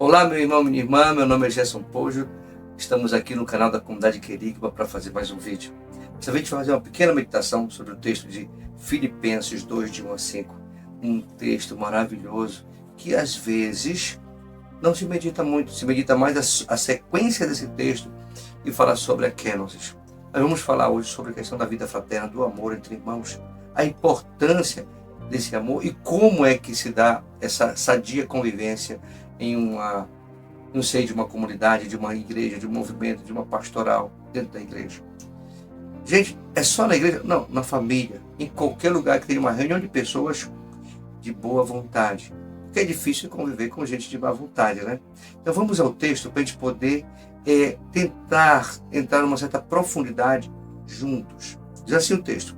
Olá, meu irmão, minha irmã, meu nome é Gerson Pojo. Estamos aqui no canal da Comunidade Querigma para fazer mais um vídeo. Dessa vez a gente vai fazer uma pequena meditação sobre o texto de Filipenses 2, de 1 a 5. Um texto maravilhoso que às vezes não se medita muito, se medita mais a sequência desse texto e fala sobre a kenosis. Nós vamos falar hoje sobre a questão da vida fraterna, do amor entre irmãos, a importância desse amor e como é que se dá essa sadia convivência no seio de uma comunidade, de uma igreja, de um movimento, de uma pastoral dentro da igreja. Gente, é só na igreja? Não, na família, em qualquer lugar que tenha uma reunião de pessoas de boa vontade. Porque é difícil conviver com gente de má vontade, né? Então vamos ao texto para a gente poder tentar entrar numa certa profundidade juntos. Diz assim o texto,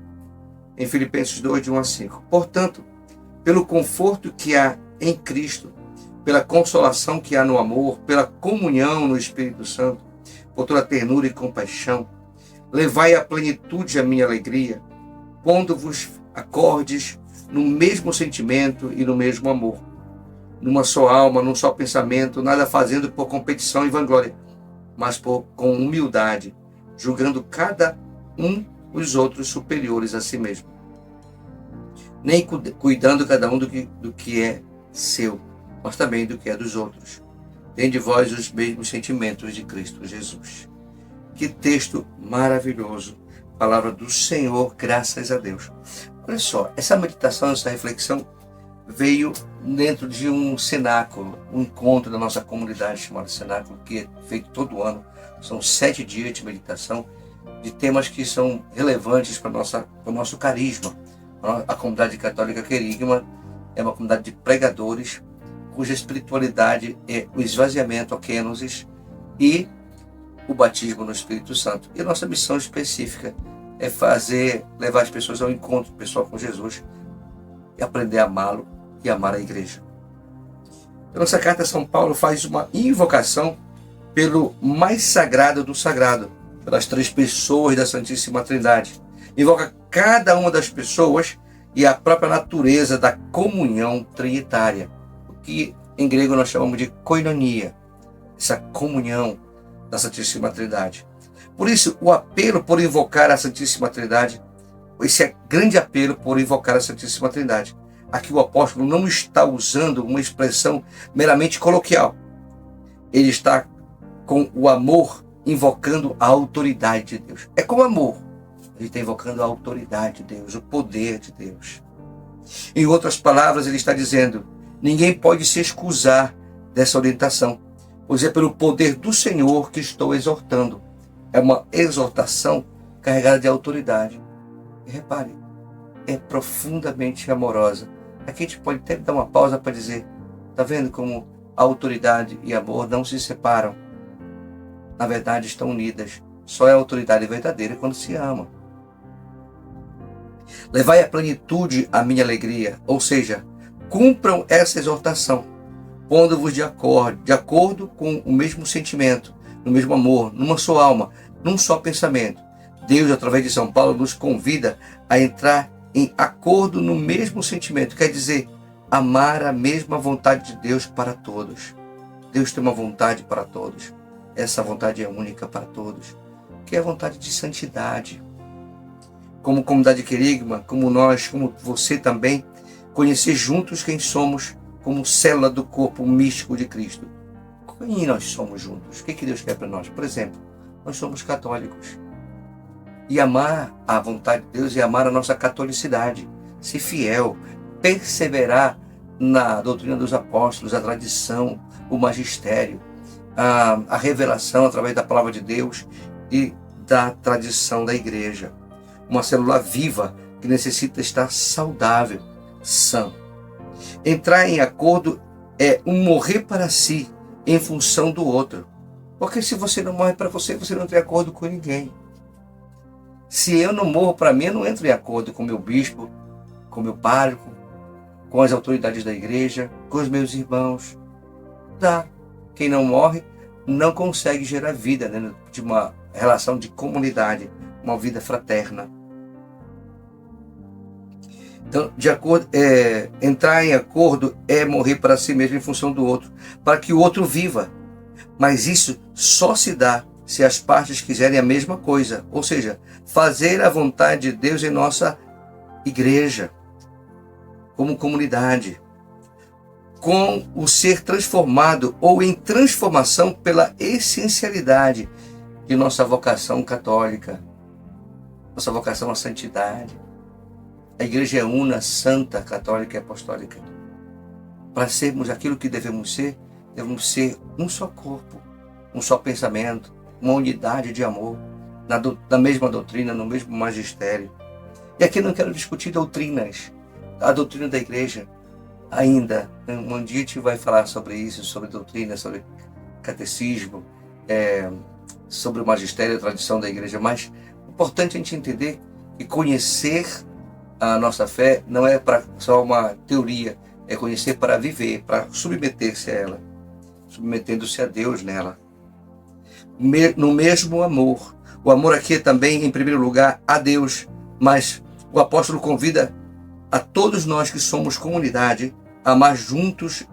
em Filipenses 2, de 1 a 5. Portanto, pelo conforto que há em Cristo, pela consolação que há no amor, pela comunhão no Espírito Santo, por toda ternura e compaixão, levai à plenitude a minha alegria, pondo-vos acordes no mesmo sentimento e no mesmo amor, numa só alma, num só pensamento, nada fazendo por competição e vanglória, mas com humildade, julgando cada um os outros superiores a si mesmo, nem cuidando cada um do que é seu, mas também do que é dos outros. Tem de vós os mesmos sentimentos de Cristo Jesus. Que texto maravilhoso. Palavra do Senhor, graças a Deus. Olha só, essa meditação, essa reflexão veio dentro de um cenáculo, um encontro da nossa comunidade chamado Cenáculo, que é feito todo ano. São 7 dias de meditação de temas que são relevantes para o nosso carisma. A comunidade católica Querigma é uma comunidade de pregadores cuja espiritualidade é o esvaziamento, a kenosis, e o batismo no Espírito Santo. E a nossa missão específica é levar as pessoas ao encontro pessoal com Jesus e aprender a amá-lo e amar a igreja. A nossa carta, São Paulo faz uma invocação pelo mais sagrado do sagrado, pelas 3 pessoas da Santíssima Trindade. Invoca cada uma das pessoas e a própria natureza da comunhão trinitária, que em grego nós chamamos de koinonia, essa comunhão da Santíssima Trindade. Por isso, o apelo por invocar a Santíssima Trindade, esse grande apelo por invocar a Santíssima Trindade. Aqui o apóstolo não está usando uma expressão meramente coloquial. Ele está com o amor invocando a autoridade de Deus. É com amor. Ele está invocando a autoridade de Deus, o poder de Deus. Em outras palavras, ele está dizendo: ninguém pode se excusar dessa orientação, pois é pelo poder do Senhor que estou exortando. É uma exortação carregada de autoridade. E repare, é profundamente amorosa. Aqui a gente pode até dar uma pausa para dizer: está vendo como autoridade e amor não se separam? Na verdade, estão unidas. Só é autoridade verdadeira quando se ama. Levai à plenitude a minha alegria, ou seja, cumpram essa exortação, pondo-vos de acordo com o mesmo sentimento, no mesmo amor, numa só alma, num só pensamento. Deus, através de São Paulo, nos convida a entrar em acordo no mesmo sentimento, quer dizer, amar a mesma vontade de Deus para todos. Deus tem uma vontade para todos. Essa vontade é única para todos, que é a vontade de santidade. Como comunidade Querigma, como nós, como você também, conhecer juntos quem somos como célula do corpo místico de Cristo. Quem nós somos juntos? O que Deus quer para nós? Por exemplo, nós somos católicos. E amar a vontade de Deus é amar a nossa catolicidade, ser fiel, perseverar na doutrina dos apóstolos, a tradição, o magistério, a revelação através da palavra de Deus e da tradição da igreja. Uma célula viva que necessita estar saudável, sã. Entrar em acordo é um morrer para si em função do outro. Porque se você não morre para você, você não tem acordo com ninguém. Se eu não morro para mim, eu não entro em acordo com meu bispo, com meu pároco, com as autoridades da igreja, com os meus irmãos. Quem não morre não consegue gerar vida, né, de uma relação de comunidade, uma vida fraterna. Então, entrar em acordo é morrer para si mesmo em função do outro, para que o outro viva. Mas isso só se dá se as partes quiserem a mesma coisa, ou seja, fazer a vontade de Deus em nossa igreja, como comunidade, com o ser transformado ou em transformação pela essencialidade de nossa vocação católica, nossa vocação à santidade. A igreja é una, santa, católica e apostólica. Para sermos aquilo que devemos ser um só corpo, um só pensamento, uma unidade de amor, na mesma doutrina, no mesmo magistério. E aqui não quero discutir doutrinas, a doutrina da igreja. Ainda, um dia a gente vai falar sobre isso, sobre doutrina, sobre catecismo, sobre o magistério e a tradição da igreja, mas é importante a gente entender que conhecer a nossa fé não é só uma teoria, é conhecer para viver, para submeter-se a ela, submetendo-se a Deus nela. No mesmo amor. O amor aqui é também, em primeiro lugar, a Deus, mas o apóstolo convida a todos nós que somos comunidade a amar juntos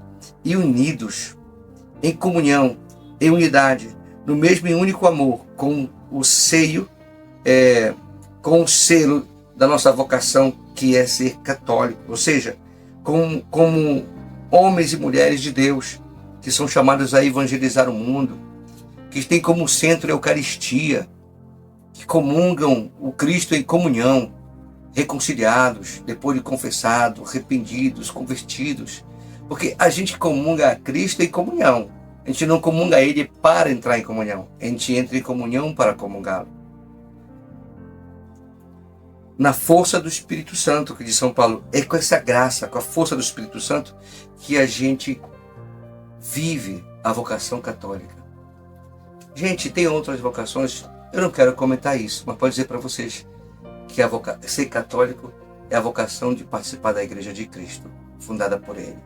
e unidos, em comunhão, em unidade, no mesmo e único amor, com o selo da nossa vocação, que é ser católico, ou seja, como homens e mulheres de Deus, que são chamados a evangelizar o mundo, que têm como centro a Eucaristia, que comungam o Cristo em comunhão, reconciliados, depois de confessado, arrependidos, convertidos, porque a gente comunga a Cristo em comunhão, a gente não comunga a Ele para entrar em comunhão, a gente entra em comunhão para comungá-lo. Na força do Espírito Santo, que diz São Paulo, é com essa graça, com a força do Espírito Santo, que a gente vive a vocação católica. Gente, tem outras vocações, eu não quero comentar isso, mas pode dizer para vocês que ser católico é a vocação de participar da Igreja de Cristo, fundada por Ele.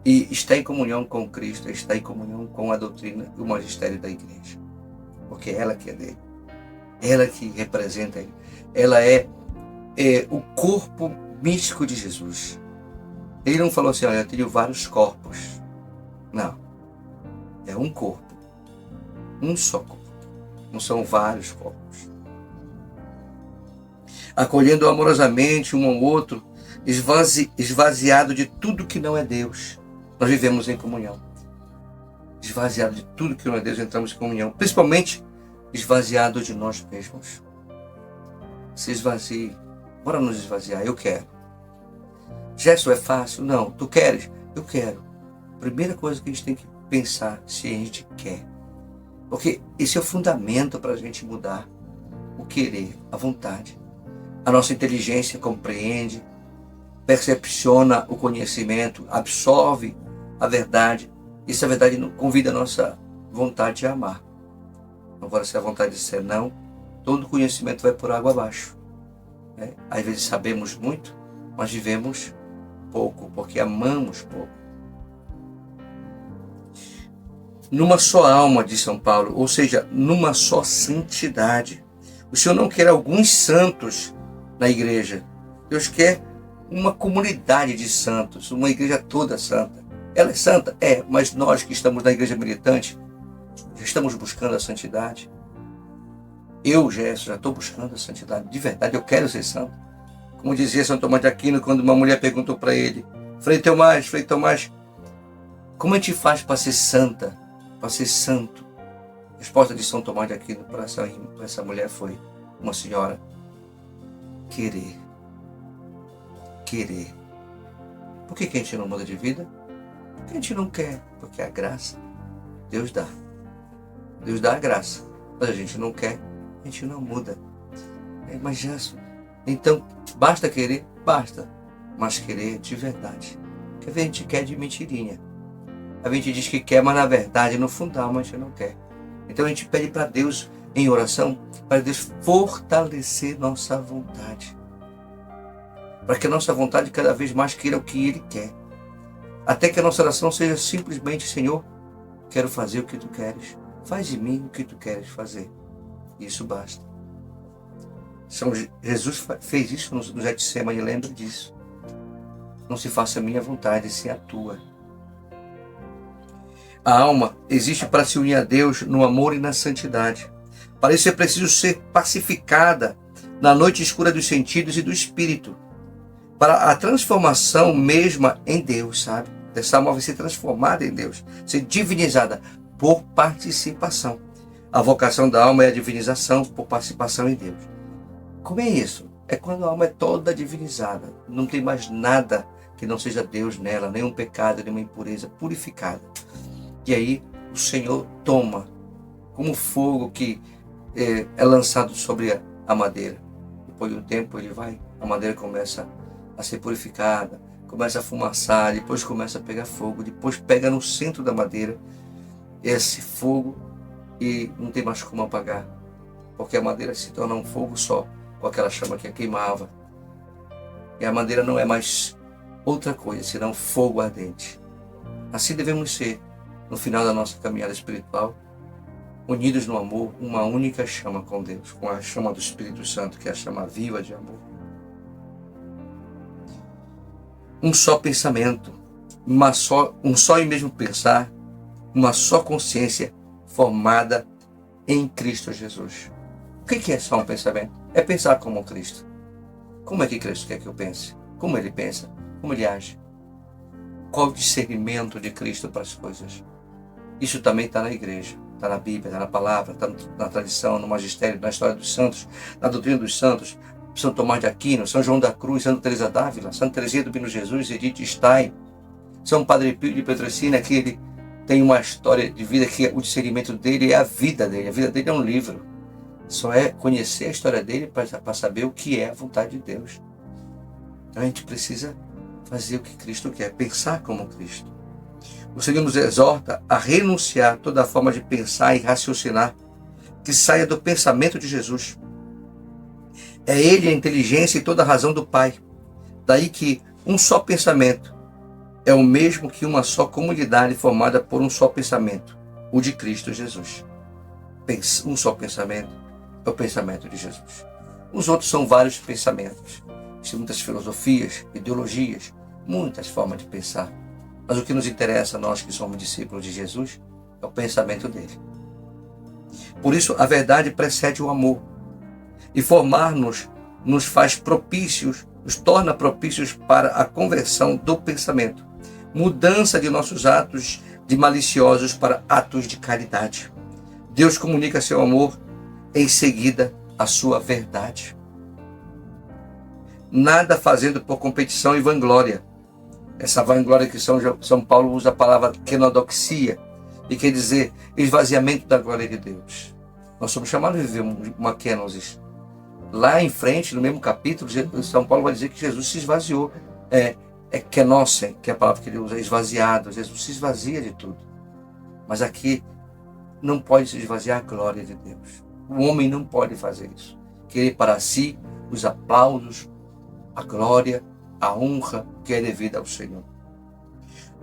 E estar em comunhão com Cristo, estar em comunhão com a doutrina e o magistério da Igreja. Porque é ela que é dele. Ela que representa Ele. Ela é o corpo místico de Jesus. Ele não falou assim, olha, eu tenho vários corpos. Não. É um corpo. Um só corpo. Não são vários corpos. Acolhendo amorosamente um ao outro, esvaziado de tudo que não é Deus. Nós vivemos em comunhão. Esvaziado de tudo que não é Deus, entramos em comunhão. Principalmente esvaziado de nós mesmos. Se esvazie. Bora nos esvaziar, eu quero. Gesto é fácil? Não. Tu queres? Eu quero. Primeira coisa que a gente tem que pensar se a gente quer. Porque esse é o fundamento para a gente mudar. O querer, a vontade. A nossa inteligência compreende, percepciona o conhecimento, absorve a verdade. E essa verdade convida a nossa vontade a amar. Agora, se a vontade disser não, todo conhecimento vai por água abaixo. Às vezes sabemos muito, mas vivemos pouco, porque amamos pouco. Numa só alma, diz São Paulo, ou seja, numa só santidade. O Senhor não quer alguns santos na igreja. Deus quer uma comunidade de santos, uma igreja toda santa. Ela é santa? É, mas nós que estamos na igreja militante, já estamos buscando a santidade. Eu, Gerson, já estou buscando a santidade. De verdade, eu quero ser santo. Como dizia São Tomás de Aquino, quando uma mulher perguntou para ele, Frei Tomás, como a gente faz para ser santa, para ser santo? A resposta de São Tomás de Aquino para essa mulher foi, uma senhora, querer. Por que a gente não muda de vida? Porque a gente não quer, porque a graça, Deus dá. Deus dá a graça, mas a gente não quer, a gente não muda. Mas Gerson, então, basta querer? Basta. Mas querer de verdade. Quer ver, a gente quer de mentirinha. A gente diz que quer, mas na verdade, no fundão, a gente não quer. Então a gente pede para Deus, em oração, para Deus fortalecer nossa vontade. Para que a nossa vontade cada vez mais queira o que Ele quer. Até que a nossa oração seja simplesmente, Senhor, quero fazer o que Tu queres. Faz em mim o que Tu queres fazer. Isso basta. Jesus fez isso no Getsemane, lembra disso. Não se faça a minha vontade, sim a tua. A alma existe para se unir a Deus no amor e na santidade. Para isso é preciso ser pacificada na noite escura dos sentidos e do espírito. Para a transformação mesma em Deus, sabe? Essa alma vai ser transformada em Deus, ser divinizada por participação. A vocação da alma é a divinização por participação em Deus. Como é isso? É quando a alma é toda divinizada. Não tem mais nada que não seja Deus nela, nenhum pecado, nenhuma impureza, purificada. E aí o Senhor toma como fogo que é lançado sobre a madeira. Depois de um tempo a madeira começa a ser purificada, começa a fumaçar, depois começa a pegar fogo, depois pega no centro da madeira esse fogo e não tem mais como apagar, porque a madeira se torna um fogo só, com aquela chama que a queimava. E a madeira não é mais outra coisa, senão fogo ardente. Assim devemos ser, no final da nossa caminhada espiritual, unidos no amor, uma única chama com Deus, com a chama do Espírito Santo, que é a chama viva de amor. Um só pensamento, um só e mesmo pensar, uma só consciência formada em Cristo Jesus. O que é só um pensamento? É pensar como Cristo. Como é que Cristo quer que eu pense? Como ele pensa? Como ele age? Qual o discernimento de Cristo para as coisas? Isso também está na igreja, está na Bíblia, está na palavra, está na tradição, no magistério, na história dos santos, na doutrina dos santos. São Tomás de Aquino, São João da Cruz, Santa Teresa d'Ávila, Santa Teresinha do Menino Jesus, Edith Stein, São Padre Pio de Petricina, que ele tem uma história de vida que o discernimento dele é a vida dele. A vida dele é um livro. Só é conhecer a história dele para saber o que é a vontade de Deus. Então a gente precisa fazer o que Cristo quer, pensar como Cristo. O Senhor nos exorta a renunciar a toda forma de pensar e raciocinar que saia do pensamento de Jesus. É Ele a inteligência e toda a razão do Pai. Daí que um só pensamento é o mesmo que uma só comunidade formada por um só pensamento, o de Cristo Jesus. Um só pensamento é o pensamento de Jesus. Os outros são vários pensamentos. Existem muitas filosofias, ideologias, muitas formas de pensar. Mas o que nos interessa, nós que somos discípulos de Jesus, é o pensamento dele. Por isso, a verdade precede o amor. E formar-nos nos faz propícios, nos torna propícios para a conversão do pensamento. Mudança de nossos atos de maliciosos para atos de caridade. Deus comunica seu amor, em seguida a sua verdade. Nada fazendo por competição e vanglória. Essa vanglória que São Paulo usa a palavra kenodoxia, e quer dizer esvaziamento da glória de Deus. Nós somos chamados a viver uma kenosis. Lá em frente, no mesmo capítulo, São Paulo vai dizer que Jesus se esvaziou. Kenosen, que é a palavra que ele usa, esvaziado. Jesus se esvazia de tudo. Mas aqui não pode se esvaziar a glória de Deus. O homem não pode fazer isso. Querer para si os aplausos, a glória, a honra que é devida ao Senhor.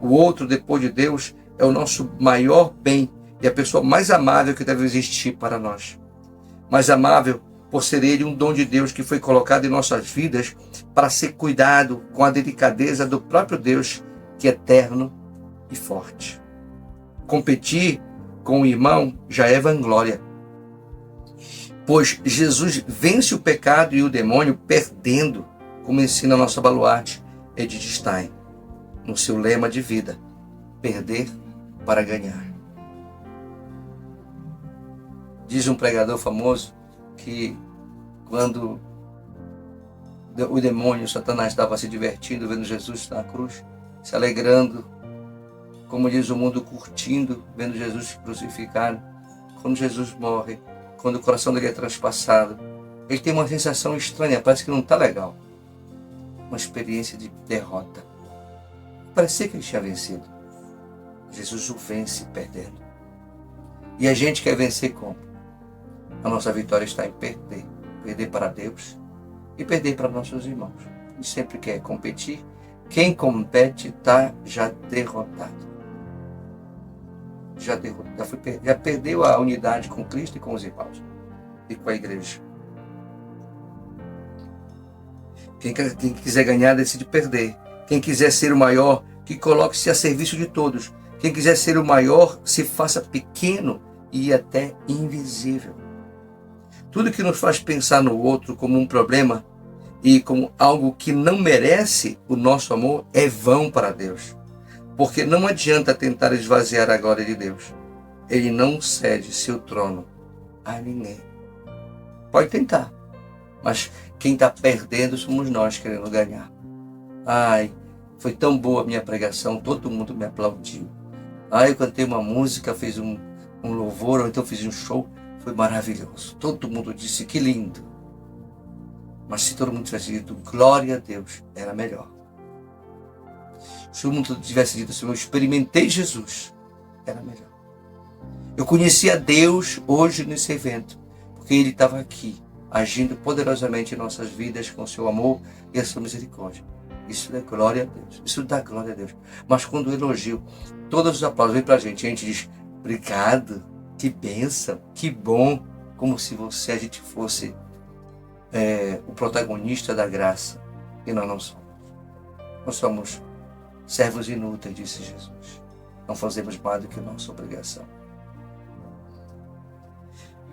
O outro, depois de Deus, é o nosso maior bem e a pessoa mais amável que deve existir para nós. Mais amável por ser ele um dom de Deus que foi colocado em nossas vidas para ser cuidado com a delicadeza do próprio Deus, que é eterno e forte. Competir com o irmão já é vanglória, pois Jesus vence o pecado e o demônio perdendo, como ensina a nossa baluarte Edith Stein, no seu lema de vida: perder para ganhar. Diz um pregador famoso que quando o demônio, Satanás, estava se divertindo vendo Jesus na cruz, se alegrando, como diz o mundo, curtindo, vendo Jesus crucificado, quando Jesus morre, quando o coração dele é transpassado, ele tem uma sensação estranha, parece que não está legal. Uma experiência de derrota. Parecia que ele tinha vencido. Jesus o vence perdendo. E a gente quer vencer como? A nossa vitória está em perder. Perder para Deus e perder para nossos irmãos. E sempre quer competir. Quem compete está já derrotado. Já perdeu a unidade com Cristo e com os irmãos. E com a igreja. Quem quiser ganhar, decide perder. Quem quiser ser o maior, que coloque-se a serviço de todos. Quem quiser ser o maior, se faça pequeno e até invisível. Tudo que nos faz pensar no outro como um problema e como algo que não merece o nosso amor é vão para Deus. Porque não adianta tentar esvaziar a glória de Deus. Ele não cede seu trono a ninguém. Pode tentar, mas quem está perdendo somos nós querendo ganhar. Ai, foi tão boa a minha pregação, todo mundo me aplaudiu. Ai, eu cantei uma música, fiz um louvor, ou então fiz um show, foi maravilhoso. Todo mundo disse que lindo. Mas se todo mundo tivesse dito glória a Deus, era melhor. Se todo mundo tivesse dito assim, eu experimentei Jesus, era melhor. Eu conheci a Deus hoje nesse evento, porque Ele estava aqui, agindo poderosamente em nossas vidas com o seu amor e a sua misericórdia. Isso é glória a Deus, isso dá glória a Deus. Mas quando o elogio, todos os aplausos vêm para a gente diz, obrigado, que bênção, que bom, como se a gente fosse o protagonista da graça, e nós não somos. Nós somos servos inúteis, disse Jesus. Não fazemos mais do que nossa obrigação.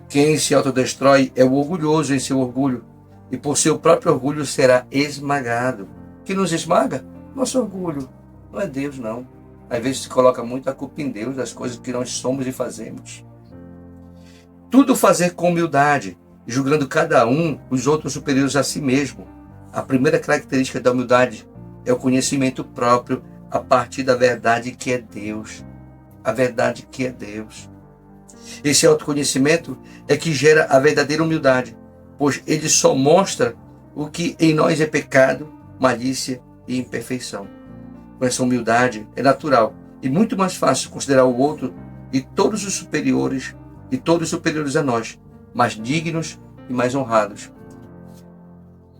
Quem se autodestrói é o orgulhoso em seu orgulho, e por seu próprio orgulho será esmagado. O que nos esmaga? Nosso orgulho. Não é Deus, não. Às vezes se coloca muito a culpa em Deus das coisas que nós somos e fazemos. Tudo fazer com humildade, julgando cada um os outros superiores a si mesmo. A primeira característica da humildade é o conhecimento próprio a partir da verdade que é Deus. A verdade que é Deus. Esse autoconhecimento é que gera a verdadeira humildade, pois ele só mostra o que em nós é pecado, malícia e imperfeição. Com essa humildade é natural e muito mais fácil considerar o outro e todos superiores a nós, mais dignos e mais honrados.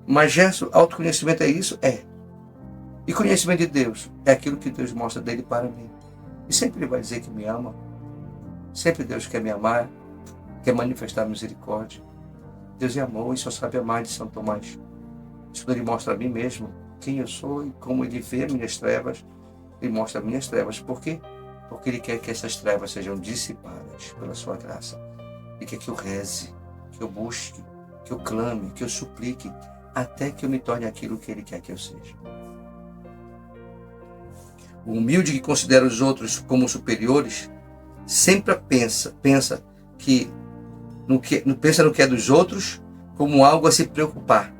Mas Gerson, autoconhecimento é isso? É. E conhecimento de Deus é aquilo que Deus mostra dele para mim. E sempre Ele vai dizer que me ama. Sempre Deus quer me amar, quer manifestar misericórdia. Deus é amor e só sabe amar de São Tomás. Isso quando Ele mostra a mim mesmo quem eu sou e como Ele vê minhas trevas, Ele mostra minhas trevas. Por quê? Porque Ele quer que essas trevas sejam dissipadas pela sua graça. Ele quer que eu reze, que eu busque, que eu clame, que eu suplique, até que eu me torne aquilo que Ele quer que eu seja. O humilde que considera os outros como superiores sempre pensa no que é dos outros como algo a se preocupar,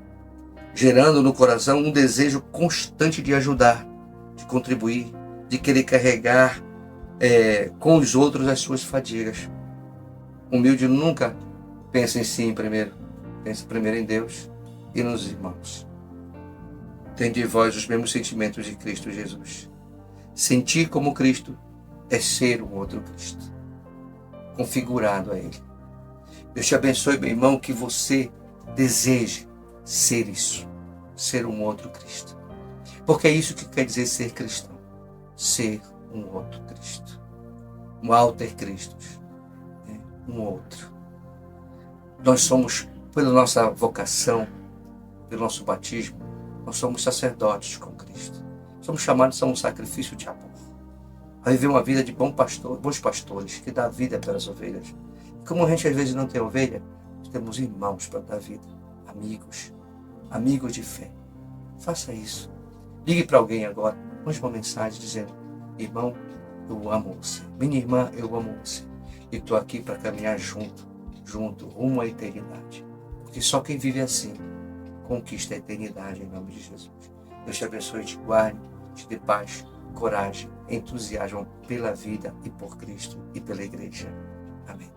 gerando no coração um desejo constante de ajudar, de contribuir, de querer carregar com os outros as suas fadigas. O humilde nunca pensa em si primeiro, pensa primeiro em Deus e nos irmãos. Tende em vós os mesmos sentimentos de Cristo Jesus. Sentir como Cristo é ser um outro Cristo, configurado a Ele. Deus te abençoe, meu irmão, que você deseje ser isso, ser um outro Cristo. Porque é isso que quer dizer ser cristão, ser um outro Cristo, um alter Christus, um outro. Nós somos, pela nossa vocação, pelo nosso batismo, nós somos sacerdotes com Cristo. Somos chamados a um sacrifício de amor, a viver uma vida de bons pastores, que dá vida pelas ovelhas. E como a gente às vezes não tem ovelha, nós temos irmãos para dar vida, amigos de fé. Faça isso. Ligue para alguém agora, mande uma mensagem dizendo: irmão, eu amo você. Minha irmã, eu amo você. E estou aqui para caminhar junto, rumo à eternidade. Porque só quem vive assim conquista a eternidade em nome de Jesus. Deus te abençoe, te guarde, te dê paz, coragem, entusiasmo pela vida e por Cristo e pela igreja. Amém.